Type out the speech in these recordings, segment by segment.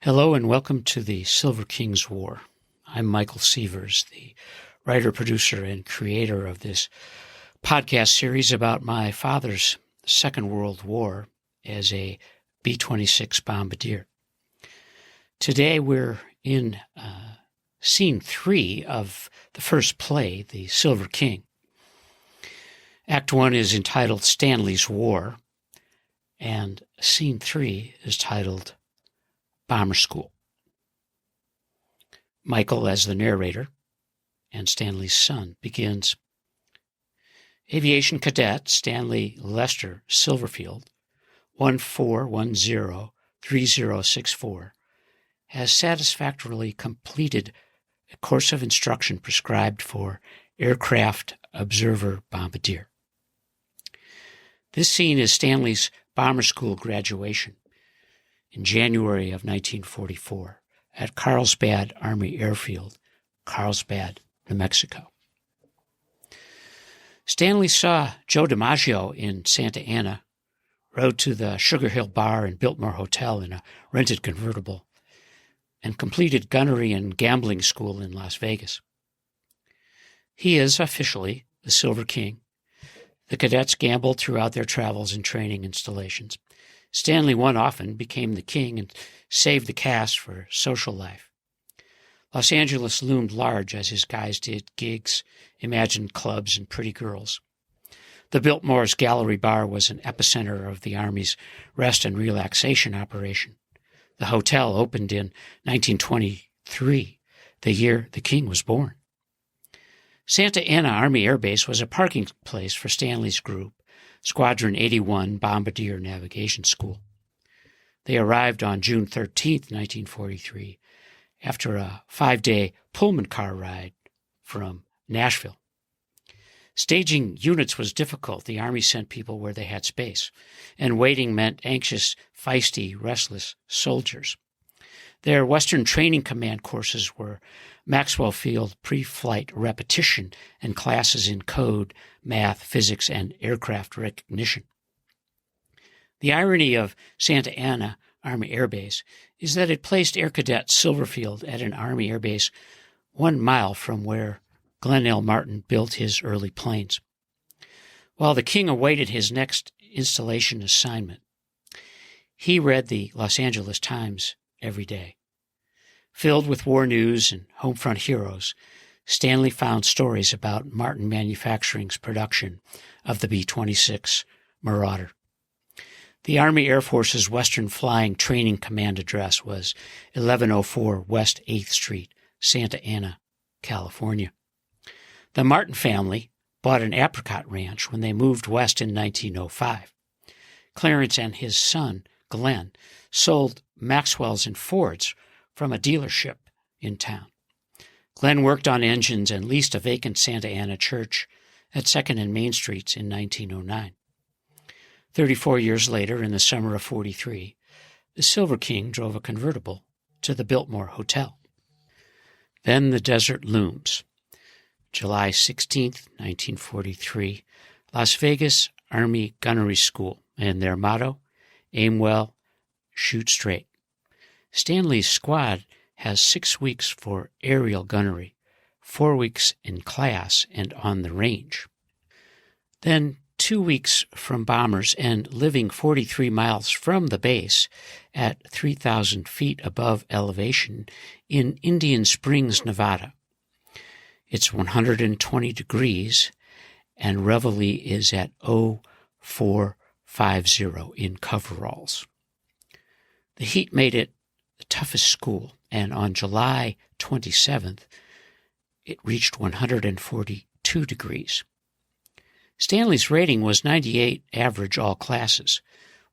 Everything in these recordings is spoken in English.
Hello and welcome to the Silver King's War. I'm Michael Sievers, the writer, producer, and creator of this podcast series about my father's Second World War as a B-26 bombardier. Today we're in Scene 3 of the first play, The Silver King. Act 1 is entitled Stanley's War, and Scene 3 is titled Bomber School. Michael, as the narrator, and Stanley's son, begins. Aviation Cadet Stanley Lester Silverfield, 14103064, has satisfactorily completed a course of instruction prescribed for aircraft observer bombardier. This scene is Stanley's bomber school graduation in January of 1944 at Carlsbad Army Airfield, Carlsbad, New Mexico. Stanley saw Joe DiMaggio in Santa Ana, rode to the Sugar Hill Bar and Biltmore Hotel in a rented convertible, and completed gunnery and gambling school in Las Vegas. He is officially the Silver King. The cadets gambled throughout their travels and training installations. Stanley won often, became the king, and saved the cast for social life. Los Angeles loomed large as his guys did gigs, imagined clubs, and pretty girls. The Biltmore's Gallery Bar was an epicenter of the Army's rest and relaxation operation. The hotel opened in 1923, the year the king was born. Santa Ana Army Air Base was a parking place for Stanley's group, Squadron 81 Bombardier Navigation School. They arrived on June 13, 1943, after a 5-day Pullman car ride from Nashville. Staging units was difficult. The Army sent people where they had space, and waiting meant anxious, feisty, restless soldiers. Their Western Training Command courses were Maxwell Field pre-flight repetition and classes in code, math, physics, and aircraft recognition. The irony of Santa Ana Army Air Base is that it placed Air Cadet Silverfield at an Army Air Base 1 mile from where Glenn L. Martin built his early planes. While the king awaited his next installation assignment, he read the Los Angeles Times every day. Filled with war news and homefront heroes, Stanley found stories about Martin Manufacturing's production of the B-26 Marauder. The Army Air Force's Western Flying Training Command address was 1104 West 8th Street, Santa Ana, California. The Martin family bought an apricot ranch when they moved west in 1905. Clarence and his son, Glenn, sold Maxwell's and Ford's from a dealership in town. Glenn worked on engines and leased a vacant Santa Ana church at 2nd and Main Streets in 1909. 34 years later, in the summer of 43, the Silver King drove a convertible to the Biltmore Hotel. Then the desert looms. July 16, 1943, Las Vegas Army Gunnery School, and their motto, aim well, shoot straight. Stanley's squad has 6 weeks for aerial gunnery, 4 weeks in class and on the range. Then 2 weeks from bombers and living 43 miles from the base at 3,000 feet above elevation in Indian Springs, Nevada. It's 120 degrees, and reveille is at 0450 in coveralls. The heat made it the toughest school, and on July 27th, it reached 142 degrees. Stanley's rating was 98 average all classes,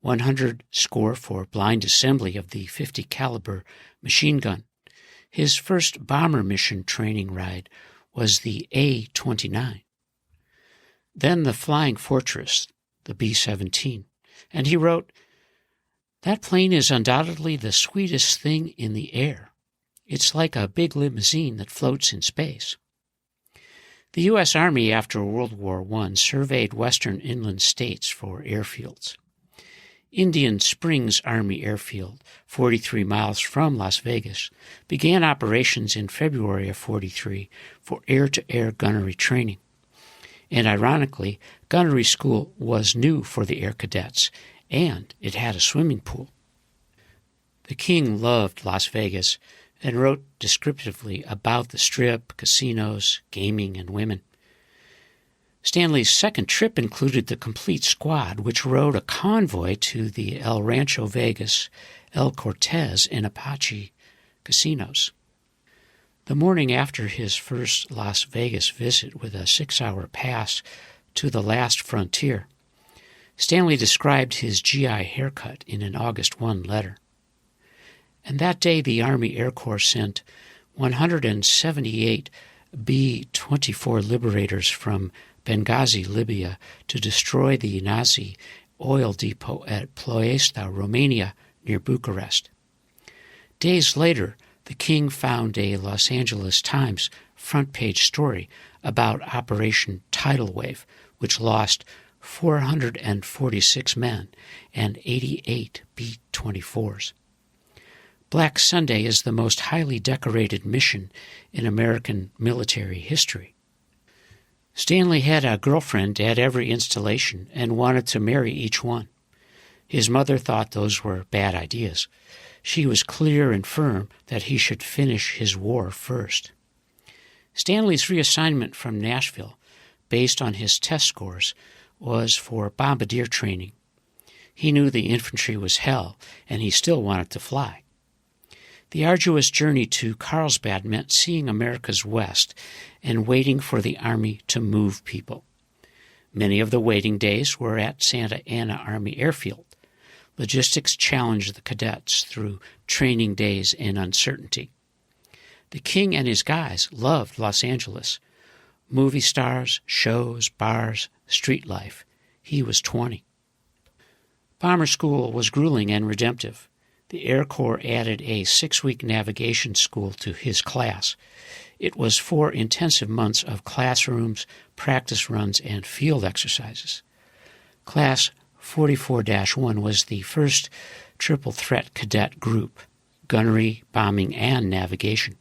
100 score for blind assembly of the .50 caliber machine gun. His first bomber mission training ride was the A-29. Then the Flying Fortress, the B-17, and he wrote, "That plane is undoubtedly the sweetest thing in the air. It's like a big limousine that floats in space." The U.S. Army after World War I surveyed western inland states for airfields. Indian Springs Army Airfield, 43 miles from Las Vegas, began operations in February of 43 for air-to-air gunnery training. And ironically, gunnery school was new for the air cadets, and it had a swimming pool. The king loved Las Vegas and wrote descriptively about the Strip, casinos, gaming, and women. Stanley's second trip included the complete squad, which rode a convoy to the El Rancho Vegas, El Cortez, and Apache casinos. The morning after his first Las Vegas visit with a 6-hour pass to the last frontier, Stanley described his GI haircut in an August 1 letter. And that day the Army Air Corps sent 178 B-24 Liberators from Benghazi, Libya, to destroy the Nazi oil depot at Ploiești, Romania, near Bucharest. Days later, the king found a Los Angeles Times front-page story about Operation Tidal Wave, which lost 446 men and 88 B-24s. Black Sunday is the most highly decorated mission in American military history. Stanley had a girlfriend at every installation and wanted to marry each one. His mother thought those were bad ideas. She was clear and firm that he should finish his war first. Stanley's reassignment from Nashville, based on his test scores, was for bombardier training. He knew the infantry was hell, and he still wanted to fly. The arduous journey to Carlsbad meant seeing America's West and waiting for the Army to move people. Many of the waiting days were at Santa Ana Army Airfield. Logistics challenged the cadets through training days and uncertainty. The king and his guys loved Los Angeles. Movie stars, shows, bars, street life. He was 20. Bomber school was grueling and redemptive. The Air Corps added a 6-week navigation school to his class. It was 4 intensive months of classrooms, practice runs, and field exercises. Class 44-1 was the first triple-threat cadet group, gunnery, bombing, and navigation.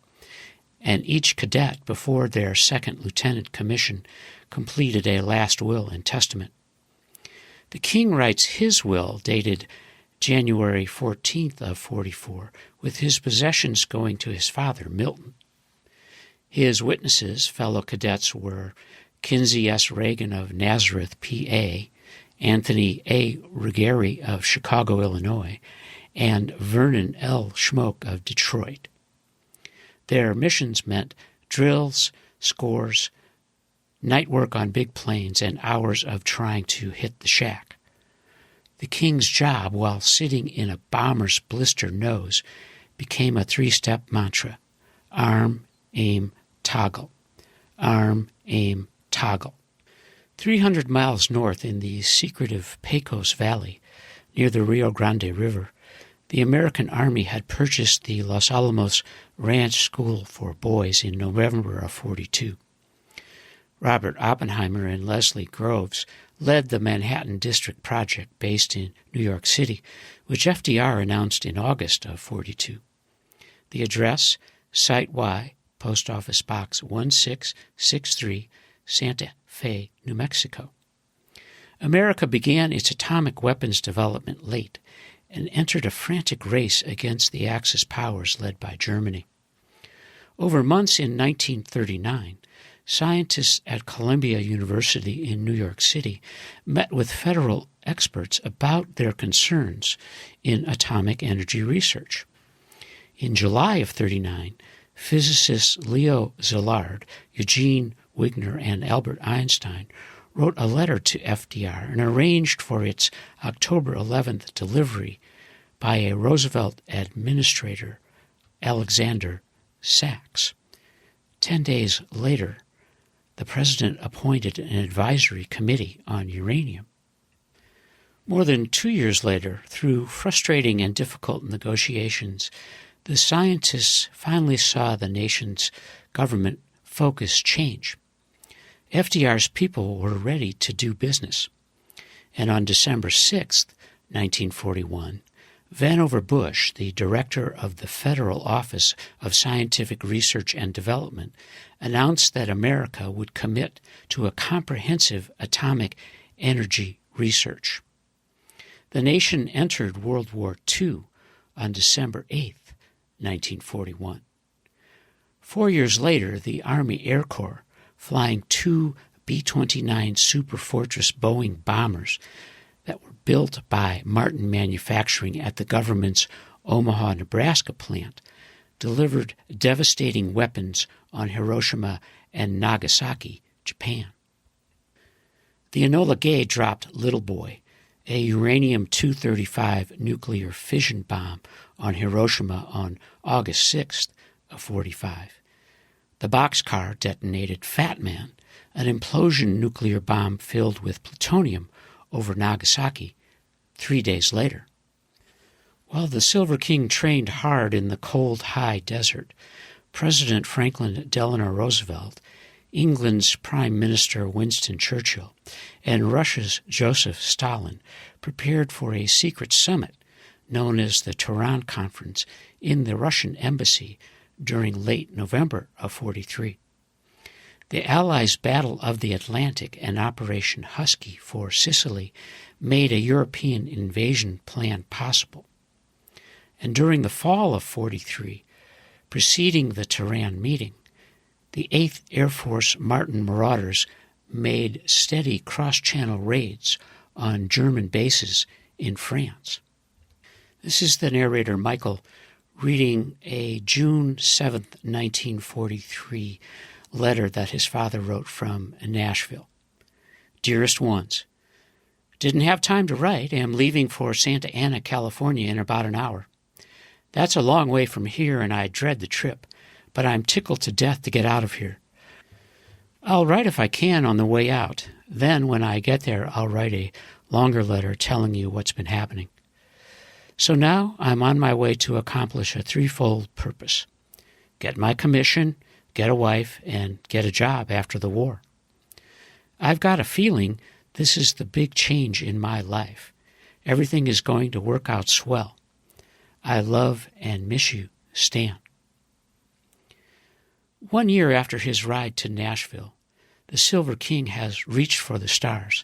And each cadet, before their second lieutenant commission, completed a last will and testament. The king writes his will, dated January 14th of 44, with his possessions going to his father, Milton. His witnesses, fellow cadets, were Kinsey S. Reagan of Nazareth, PA, Anthony A. Ruggieri of Chicago, Illinois, and Vernon L. Schmoke of Detroit. Their missions meant drills, scores, night work on big planes, and hours of trying to hit the shack. The king's job, while sitting in a bomber's blister nose, became a 3-step mantra: arm, aim, toggle. Arm, aim, toggle. 300 miles north in the secretive Pecos Valley, near the Rio Grande River, the American Army had purchased the Los Alamos Ranch School for Boys in November of 42. Robert Oppenheimer and Leslie Groves led the Manhattan District Project based in New York City, which FDR announced in August of 42. The address, Site Y, Post Office Box 1663, Santa Fe, New Mexico. America began its atomic weapons development late and entered a frantic race against the Axis powers led by Germany. Over months in 1939, scientists at Columbia University in New York City met with federal experts about their concerns in atomic energy research. In July of 39, physicists Leo Szilard, Eugene Wigner, and Albert Einstein wrote a letter to FDR and arranged for its October 11th delivery by a Roosevelt administrator, Alexander Sachs. 10 days later, the president appointed an advisory committee on uranium. More than 2 years later, through frustrating and difficult negotiations, the scientists finally saw the nation's government focus change. FDR's people were ready to do business. And on December 6th, 1941, Vannevar Bush, the director of the Federal Office of Scientific Research and Development, announced that America would commit to a comprehensive atomic energy research. The nation entered World War II on December 8, 1941. 4 years later, the Army Air Corps, flying two B-29 Superfortress Boeing bombers that were built by Martin Manufacturing at the government's Omaha, Nebraska plant, delivered devastating weapons on Hiroshima and Nagasaki, Japan. The Enola Gay dropped Little Boy, a uranium-235 nuclear fission bomb on Hiroshima on August 6th of 45. The boxcar detonated Fat Man, an implosion nuclear bomb filled with plutonium over Nagasaki 3 days later. While the Silver King trained hard in the cold, high desert, President Franklin Delano Roosevelt, England's Prime Minister Winston Churchill, and Russia's Joseph Stalin prepared for a secret summit known as the Tehran Conference in the Russian embassy during late November of 43. The Allies' Battle of the Atlantic and Operation Husky for Sicily made a European invasion plan possible. And during the fall of 43, preceding the Tehran meeting, the 8th Air Force Martin Marauders made steady cross-channel raids on German bases in France. This is the narrator, Michael, reading a June 7, 1943 letter that his father wrote from Nashville. Dearest ones, didn't have time to write. Am leaving for Santa Ana, California in about an hour. That's a long way from here, and I dread the trip, but I'm tickled to death to get out of here. I'll write if I can on the way out. Then, when I get there, I'll write a longer letter telling you what's been happening. So now I'm on my way to accomplish a threefold purpose: get my commission, get a wife, and get a job after the war. I've got a feeling this is the big change in my life. Everything is going to work out swell. I love and miss you, Stan. 1 year after his ride to Nashville, the Silver King has reached for the stars.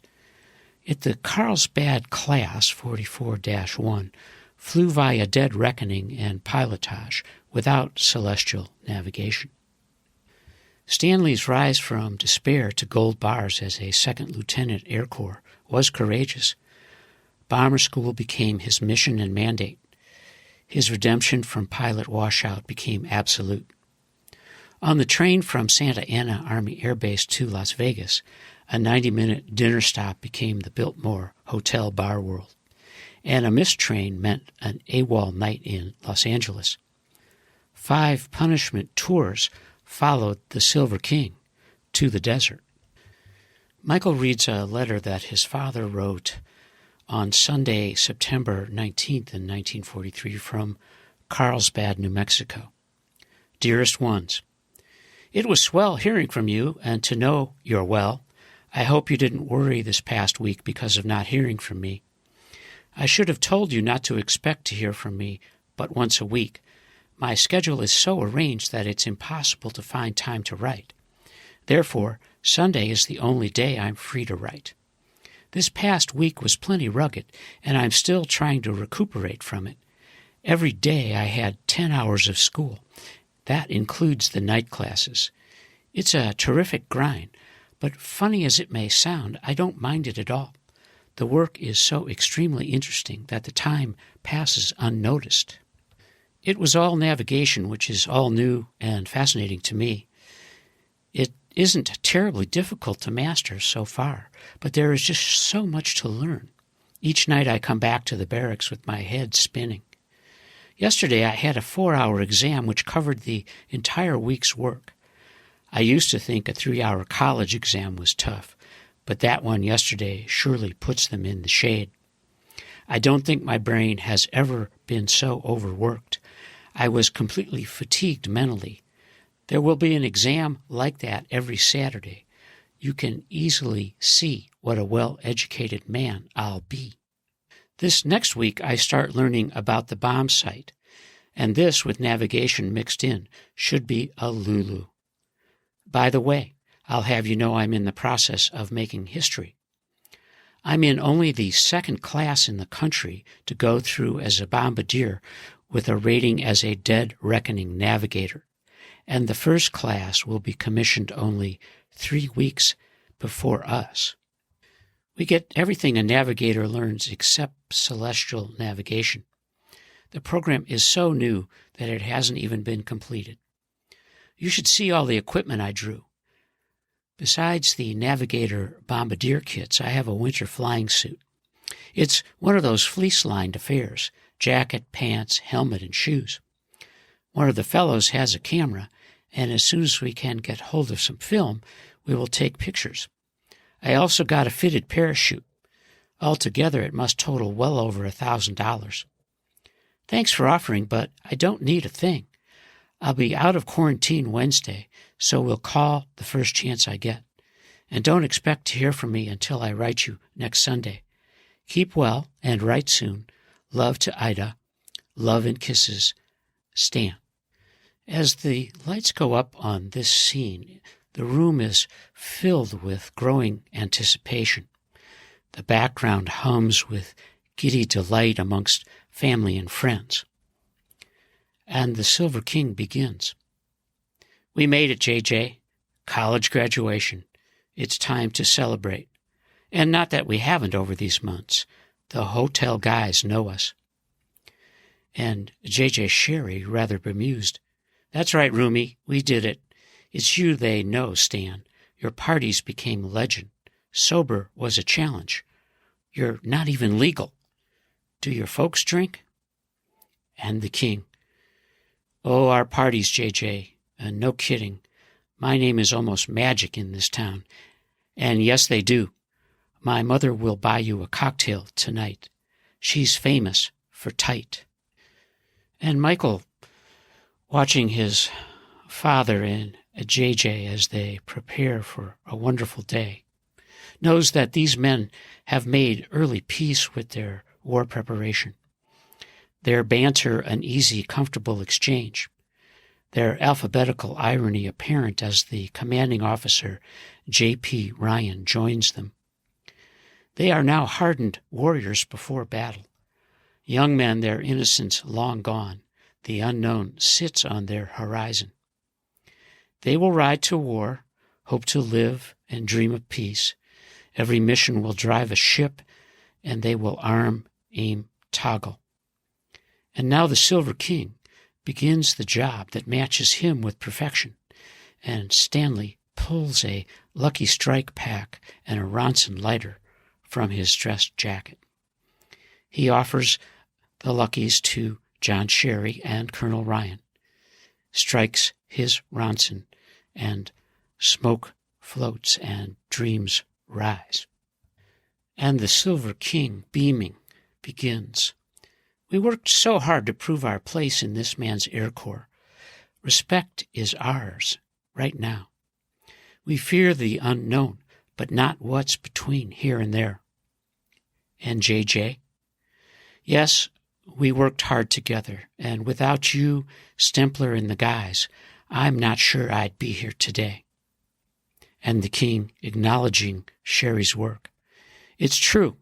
The Carlsbad class 44-1 flew via dead reckoning and pilotage without celestial navigation. Stanley's rise from despair to gold bars as a second lieutenant Air Corps was courageous. Bomber school became his mission and mandate. His redemption from pilot washout became absolute. On the train from Santa Ana Army Air Base to Las Vegas, a 90-minute dinner stop became the Biltmore Hotel Bar World, and a missed train meant an AWOL night in Los Angeles. 5 punishment tours followed the Silver King to the desert. Michael reads a letter that his father wrote on Sunday, September 19th in 1943 from Carlsbad, New Mexico. Dearest ones, it was swell hearing from you and to know you're well. I hope you didn't worry this past week because of not hearing from me. I should have told you not to expect to hear from me but once a week. My schedule is so arranged that it's impossible to find time to write. Therefore, Sunday is the only day I'm free to write. This past week was plenty rugged, and I'm still trying to recuperate from it. Every day I had 10 hours of school. That includes the night classes. It's a terrific grind, but funny as it may sound, I don't mind it at all. The work is so extremely interesting that the time passes unnoticed. It was all navigation, which is all new and fascinating to me. It isn't terribly difficult to master so far, but there is just so much to learn. Each night I come back to the barracks with my head spinning. Yesterday I had a 4-hour exam which covered the entire week's work. I used to think a 3-hour college exam was tough, but that one yesterday surely puts them in the shade. I don't think my brain has ever been so overworked. I was completely fatigued mentally. There will be an exam like that every Saturday. You can easily see what a well-educated man I'll be. This next week, I start learning about the bomb site, and this, with navigation mixed in, should be a lulu. By the way, I'll have you know I'm in the process of making history. I'm in only the second class in the country to go through as a bombardier with a rating as a dead reckoning navigator, and the first class will be commissioned only 3 weeks before us. We get everything a navigator learns except celestial navigation. The program is so new that it hasn't even been completed. You should see all the equipment I drew. Besides the navigator bombardier kits, I have a winter flying suit. It's one of those fleece-lined affairs, jacket, pants, helmet, and shoes. One of the fellows has a camera, and as soon as we can get hold of some film, we will take pictures. I also got a fitted parachute. Altogether, it must total well over $1,000. Thanks for offering, but I don't need a thing. I'll be out of quarantine Wednesday, so we'll call the first chance I get. And don't expect to hear from me until I write you next Sunday. Keep well and write soon. Love to Ida. Love and kisses. Stan. As the lights go up on this scene, the room is filled with growing anticipation. The background hums with giddy delight amongst family and friends. And the Silver King begins. We made it, JJ. College graduation. It's time to celebrate. And not that we haven't over these months. The hotel guys know us. And JJ Sherry, rather bemused. That's right, Rumi. We did it. It's you they know, Stan. Your parties became legend. Sober was a challenge. You're not even legal. Do your folks drink? And the King. Oh, our parties, JJ. No kidding. My name is almost magic in this town. And yes, they do. My mother will buy you a cocktail tonight. She's famous for tight. And Michael, watching his father and JJ as they prepare for a wonderful day, knows that these men have made early peace with their war preparation. Their banter an easy, comfortable exchange. Their alphabetical irony apparent as the commanding officer, J.P. Ryan, joins them. They are now hardened warriors before battle. Young men, their innocence long gone, the unknown sits on their horizon. They will ride to war, hope to live and dream of peace. Every mission will drive a ship, and they will arm, aim, toggle. And now the Silver King begins the job that matches him with perfection, and Stanley pulls a Lucky Strike pack and a Ronson lighter from his dress jacket. He offers the Luckies to John Sherry and Colonel Ryan, strikes his Ronson, and smoke floats and dreams rise. And the Silver King, beaming, begins. We worked so hard to prove our place in this man's Air Corps. Respect is ours right now. We fear the unknown, but not what's between here and there. And JJ? Yes, we worked hard together, and without you, Stempler, and the guys, I'm not sure I'd be here today. And the King, acknowledging Sherry's work. It's true.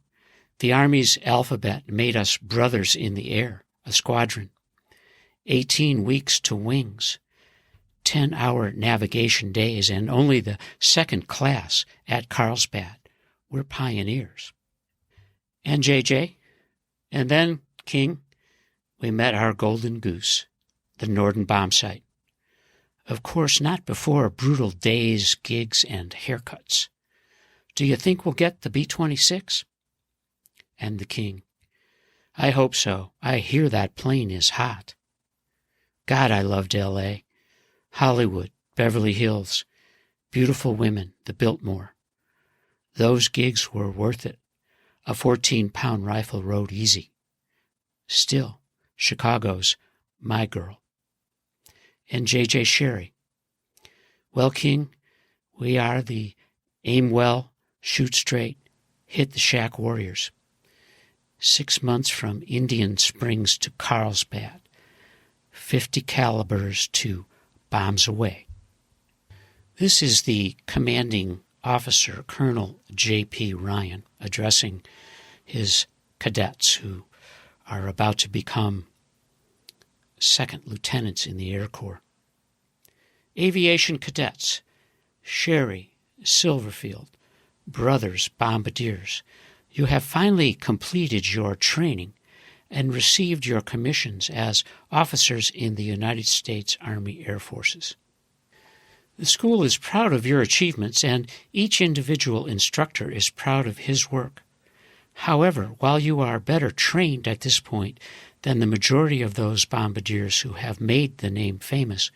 The Army's alphabet made us brothers in the air, a squadron. 18 weeks to wings, 10-hour navigation days, and only the second class at Carlsbad. We're pioneers. And JJ? And then, King, we met our golden goose, the Norden bomb site. Of course, not before brutal days, gigs, and haircuts. Do you think we'll get the B-26? And the King. I hope so. I hear that plane is hot. God, I loved L.A., Hollywood, Beverly Hills, beautiful women, the Biltmore. Those gigs were worth it. A 14-pound rifle rode easy. Still, Chicago's my girl. And J.J. Sherry. Well, King, we are the aim well, shoot straight, hit the shack warriors. 6 months from Indian Springs to Carlsbad, 50 calibers to bombs away. This is the commanding officer, Colonel J.P. Ryan, addressing his cadets who are about to become second lieutenants in the Air Corps. Aviation cadets, Sherry, Silverfield, brothers bombardiers, you have finally completed your training and received your commissions as officers in the United States Army Air Forces. The school is proud of your achievements, and each individual instructor is proud of his work. However, while you are better trained at this point than the majority of those bombardiers who have made the name famous,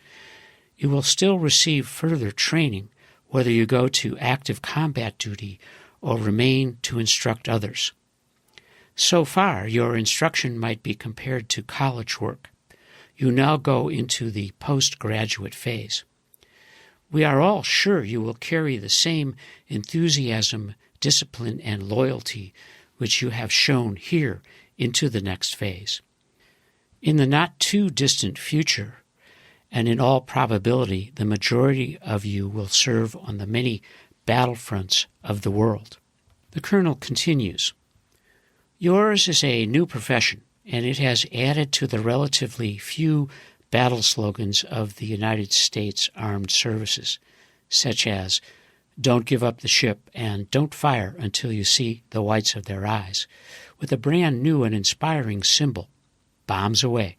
you will still receive further training whether you go to active combat duty or remain to instruct others. So far, your instruction might be compared to college work. You now go into the postgraduate phase. We are all sure you will carry the same enthusiasm, discipline, and loyalty which you have shown here into the next phase. In the not-too-distant future, and in all probability, the majority of you will serve on the many battlefronts of the world. The colonel continues, yours is a new profession, and it has added to the relatively few battle slogans of the United States Armed Services, such as, don't give up the ship and don't fire until you see the whites of their eyes, with a brand new and inspiring symbol, bombs away.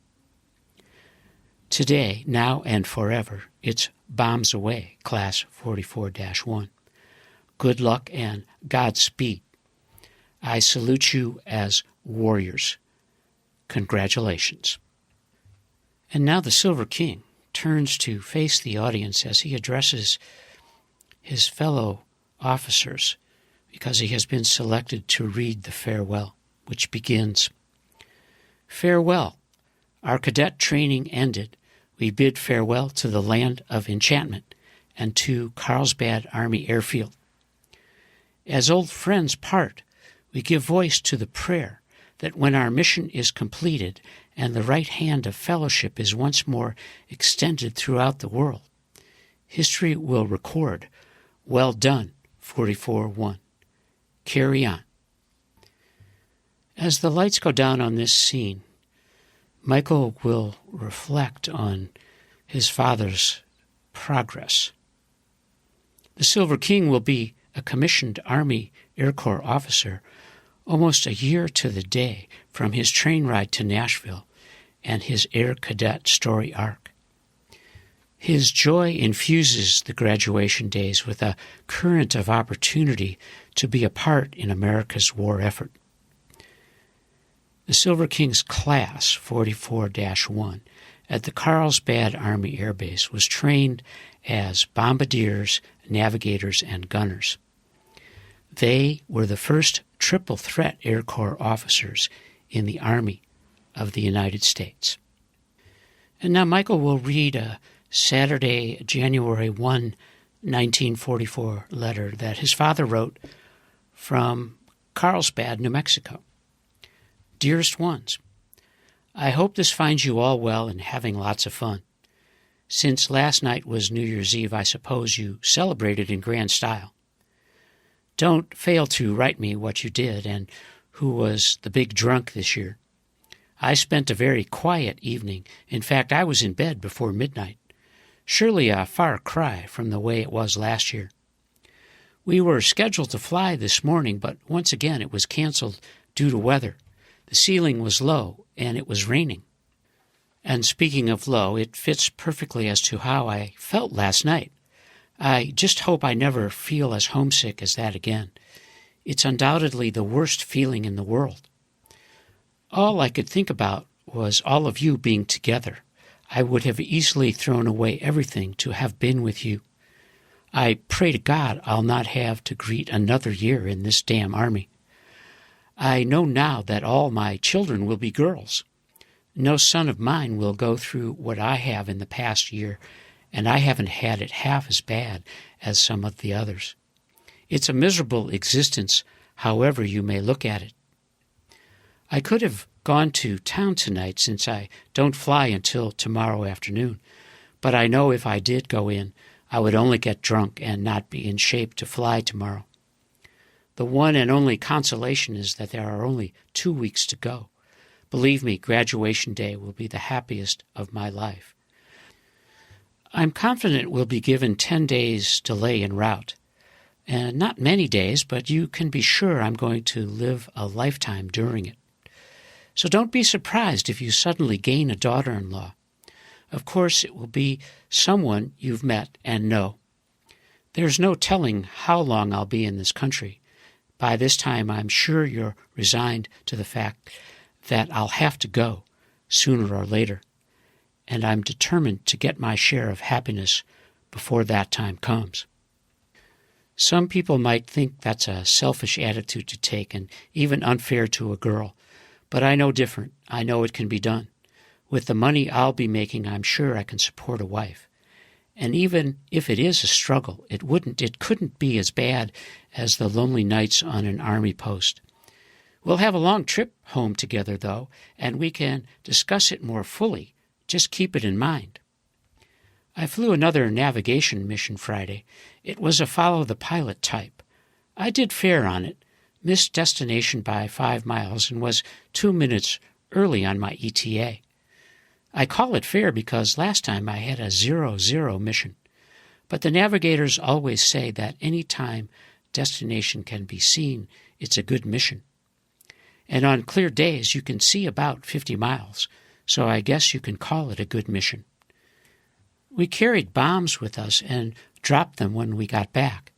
Today, now and forever, it's bombs away, Class 44-1. Good luck and Godspeed. I salute you as warriors. Congratulations. And now the Silver King turns to face the audience as he addresses his fellow officers because he has been selected to read the farewell, which begins, farewell. Our cadet training ended. We bid farewell to the land of enchantment and to Carlsbad Army Airfield. As old friends part, we give voice to the prayer that when our mission is completed and the right hand of fellowship is once more extended throughout the world, history will record, well done, 44-1. Carry on. As the lights go down on this scene, Michael will reflect on his father's progress. The Silver King will be a commissioned Army Air Corps officer almost a year to the day from his train ride to Nashville and his Air Cadet story arc. His joy infuses the graduation days with a current of opportunity to be a part in America's war effort. The Silver King's Class 44-1 at the Carlsbad Army Air Base was trained as bombardiers, navigators, and gunners. They were the first triple-threat Air Corps officers in the Army of the United States. And now Michael will read a Saturday, January 1, 1944 letter that his father wrote from Carlsbad, New Mexico. Dearest ones, I hope this finds you all well and having lots of fun. Since last night was New Year's Eve, I suppose you celebrated in grand style. Don't fail to write me what you did and who was the big drunk this year. I spent a very quiet evening. In fact, I was in bed before midnight. Surely a far cry from the way it was last year. We were scheduled to fly this morning, but once again it was canceled due to weather. The ceiling was low, and it was raining. And speaking of low, it fits perfectly as to how I felt last night. I just hope I never feel as homesick as that again. It's undoubtedly the worst feeling in the world. All I could think about was all of you being together. I would have easily thrown away everything to have been with you. I pray to God I'll not have to greet another year in this damn army. I know now that all my children will be girls. No son of mine will go through what I have in the past year, and I haven't had it half as bad as some of the others. It's a miserable existence, however you may look at it. I could have gone to town tonight since I don't fly until tomorrow afternoon, but I know if I did go in, I would only get drunk and not be in shape to fly tomorrow. The one and only consolation is that there are only 2 weeks to go. Believe me, graduation day will be the happiest of my life. I'm confident we'll be given 10 days delay en route. And not many days, but you can be sure I'm going to live a lifetime during it. So don't be surprised if you suddenly gain a daughter-in-law. Of course, it will be someone you've met and know. There's no telling how long I'll be in this country. By this time, I'm sure you're resigned to the fact that I'll have to go sooner or later, and I'm determined to get my share of happiness before that time comes. Some people might think that's a selfish attitude to take and even unfair to a girl, but I know different. I know it can be done. With the money I'll be making, I'm sure I can support a wife. And even if it is a struggle, it couldn't be as bad as the lonely nights on an army post. We'll have a long trip home together, though, and we can discuss it more fully. Just keep it in mind. I flew another navigation mission Friday. It was a follow-the-pilot type. I did fair on it, missed destination by 5 miles, and was 2 minutes early on my ETA. I call it fair because last time I had a 0-0 mission. But the navigators always say that any time destination can be seen, it's a good mission. And on clear days, you can see about 50 miles, so I guess you can call it a good mission. We carried bombs with us and dropped them when we got back.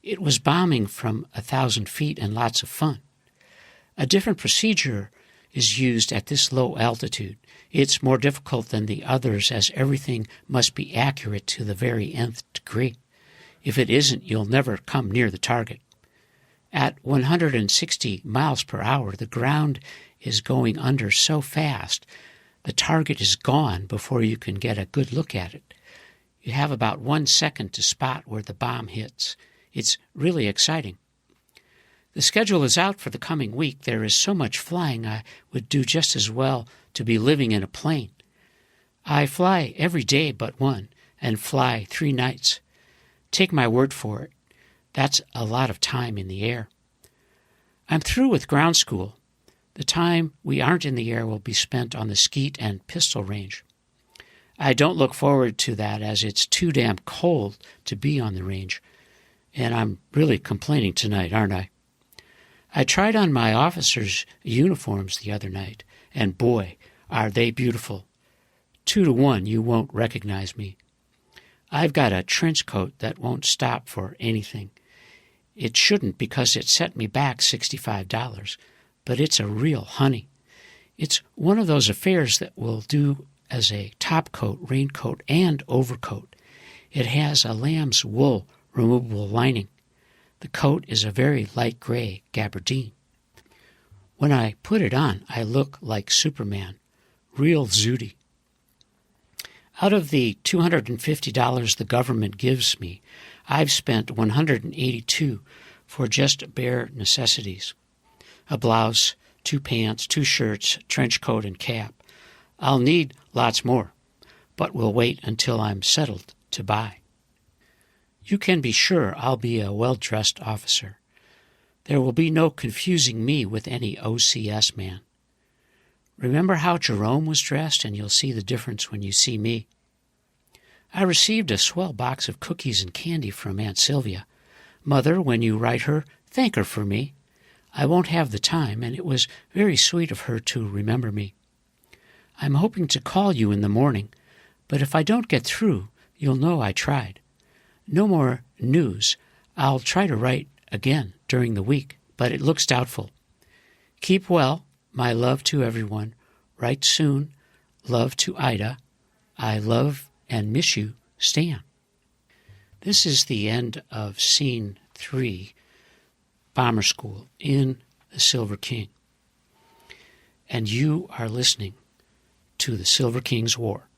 It was bombing from 1,000 feet and lots of fun. A different procedure is used at this low altitude. It's more difficult than the others as everything must be accurate to the very nth degree. If it isn't, you'll never come near the target. At 160 miles per hour, the ground is going under so fast, the target is gone before you can get a good look at it. You have about 1 second to spot where the bomb hits. It's really exciting. The schedule is out for the coming week. There is so much flying, I would do just as well to be living in a plane. I fly every day but one, and fly 3 nights. Take my word for it. That's a lot of time in the air. I'm through with ground school. The time we aren't in the air will be spent on the skeet and pistol range. I don't look forward to that as it's too damn cold to be on the range. And I'm really complaining tonight, aren't I? I tried on my officers' uniforms the other night, and boy, are they beautiful. 2 to 1, you won't recognize me. I've got a trench coat that won't stop for anything. It shouldn't because it set me back $65, but it's a real honey. It's one of those affairs that will do as a top coat, raincoat, and overcoat. It has a lamb's wool removable lining. The coat is a very light gray gabardine. When I put it on, I look like Superman, real zooty. Out of the $250 the government gives me, I've spent $182 for just bare necessities. A blouse, 2 pants, 2 shirts, trench coat, and cap. I'll need lots more, but we'll wait until I'm settled to buy. You can be sure I'll be a well-dressed officer. There will be no confusing me with any OCS man. Remember how Jerome was dressed, and you'll see the difference when you see me. I received a swell box of cookies and candy from Aunt Sylvia. Mother, when you write her, thank her for me. I won't have the time, and it was very sweet of her to remember me. I'm hoping to call you in the morning, but if I don't get through, you'll know I tried. No more news. I'll try to write again during the week, but it looks doubtful. Keep well. My love to everyone. Write soon. Love to Ida. I love and miss you, Stan. This is the end of Scene 3, Bomber School, in the Silver King. And you are listening to the Silver King's War.